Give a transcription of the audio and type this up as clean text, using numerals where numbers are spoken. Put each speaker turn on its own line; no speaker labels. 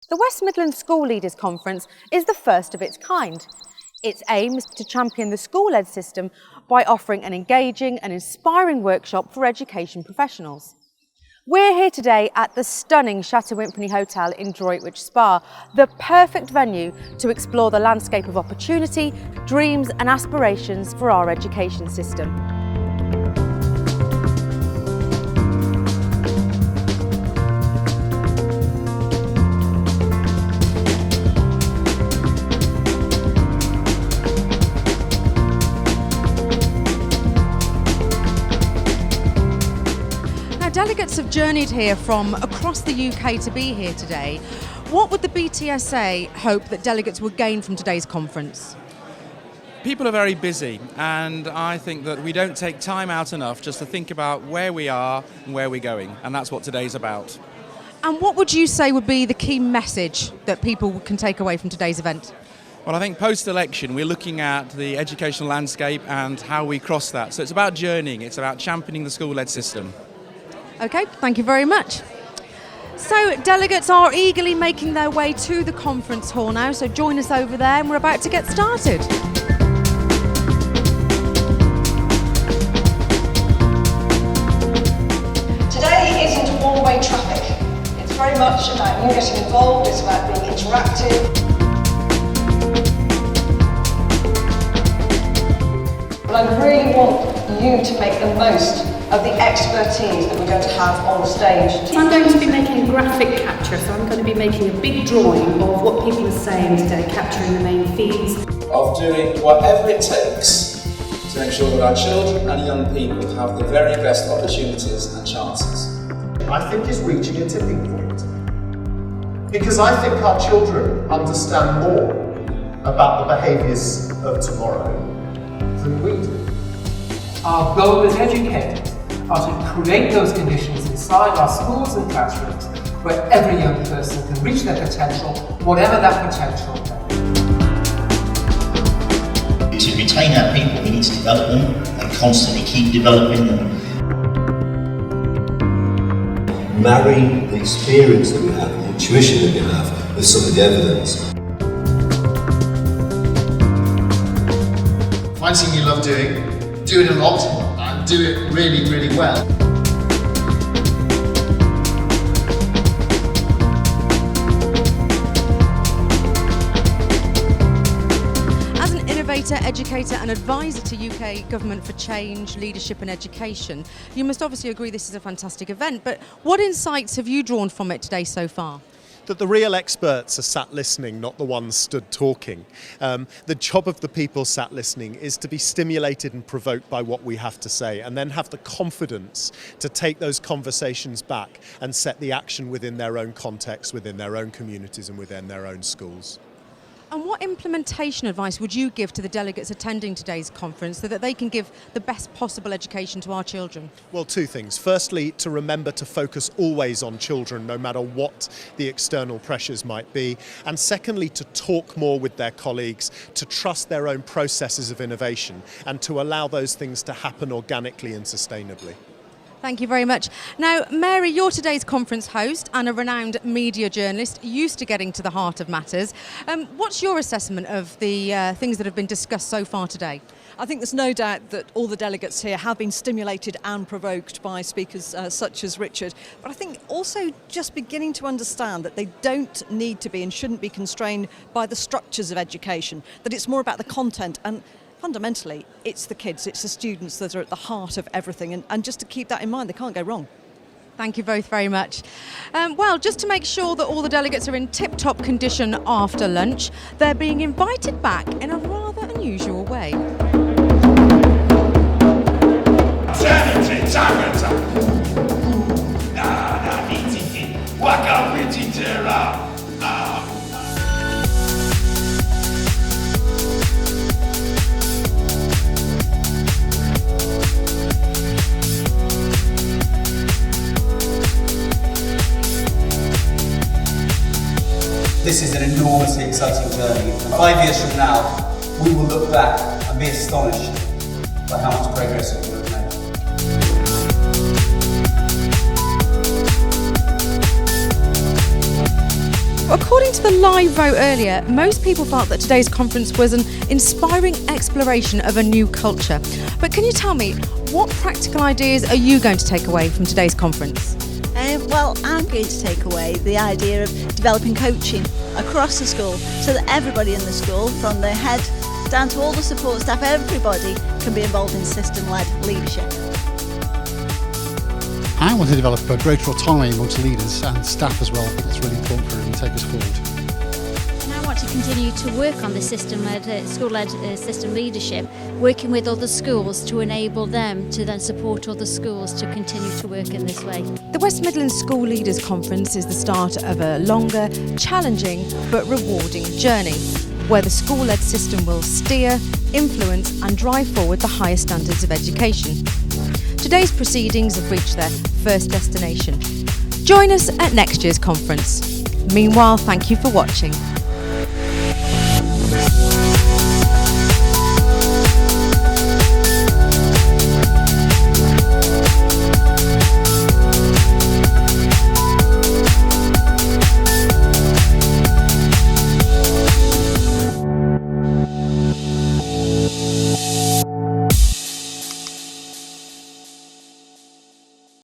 The West Midlands School Leaders Conference is the first of its kind. Its aim is to champion the school-led system by offering an engaging and inspiring workshop for education professionals. We're here today at the stunning Chateau Impney Hotel in Droitwich Spa, the perfect venue to explore the landscape of opportunity, dreams and aspirations for our education system. Delegates have journeyed here from across the UK to be here today. What would the BTSA hope that delegates would gain from today's conference?
People are very busy, and I think that we don't take time out enough just to think about where we are and where we're going, and that's what today's about.
And what would you say would be the key message that people can take away from today's event?
Well, I think post-election we're looking at the educational landscape and how we cross that. So it's about journeying, it's about championing the school-led system.
Okay, thank you very much. So delegates are eagerly making their way to the conference hall now, so join us over there and we're about to get started.
Today isn't one-way traffic. It's very much about you getting involved, it's about being interactive. But I really want you to make the most of the expertise that we're going to have on stage.
I'm going to be making a graphic capture, so I'm going to be making a big drawing of what people are saying today, capturing the main themes.
Of doing whatever it takes to ensure that our children and young people have the very best opportunities and chances.
I think is reaching a tipping point. Because I think our children understand more about the behaviours of tomorrow than we do.
Our goal as educators are to create those conditions inside our schools and classrooms where every young person can reach their potential, whatever that potential may be.
To retain our people, we need to develop them and constantly keep developing them.
Marry the experience that we have, the intuition that we have, with some of the evidence.
Find something you love doing, do it a lot, and do it really, really well.
As an innovator, educator and advisor to UK Government for Change, Leadership and Education, you must obviously agree this is a fantastic event, but what insights have you drawn from it today so far?
That the real experts are sat listening, not the ones stood talking. The job of the people sat listening is to be stimulated and provoked by what we have to say, and then have the confidence to take those conversations back and set the action within their own context, within their own communities and within their own schools.
And what implementation advice would you give to the delegates attending today's conference so that they can give the best possible education to our children?
Well, two things. Firstly, to remember to focus always on children, no matter what the external pressures might be. And secondly, to talk more with their colleagues, to trust their own processes of innovation, and to allow those things to happen organically and sustainably.
Thank you very much. Now, Mary, you're today's conference host and a renowned media journalist, used to getting to the heart of matters. What's your assessment of the things that have been discussed so far today?
I think there's no doubt that all the delegates here have been stimulated and provoked by speakers such as Richard, but I think also just beginning to understand that they don't need to be and shouldn't be constrained by the structures of education, that it's more about the content, and fundamentally it's the kids, it's the students that are at the heart of everything, and just to keep that in mind, they can't go wrong.
Thank you both very much. Well, just to make sure that all the delegates are in tip-top condition after lunch, they're being invited back in a rather unusual way.
This is an enormously exciting journey. 5 years from now, we will look back and be astonished by how much progress we have made.
According Listening to the live vote earlier, most people felt that today's conference was an inspiring exploration of a new culture. But can you tell me, what practical ideas are you going to take away from today's conference?
Well, I'm going to take away the idea of developing coaching across the school so that everybody in the school, from the head down to all the support staff, everybody can be involved in system-led leadership.
I want to develop a greater autonomy amongst leaders and staff as well. I think it's really important for them to take us forward.
And I want to continue to work on the system-led, school-led system leadership, working with other schools to enable them to then support other schools to continue to work in this way.
The West Midlands School Leaders Conference is the start of a longer, challenging but rewarding journey, where the school-led system will steer, influence and drive forward the highest standards of education. Today's proceedings have reached their first destination. Join us at next year's conference. Meanwhile, thank you for watching.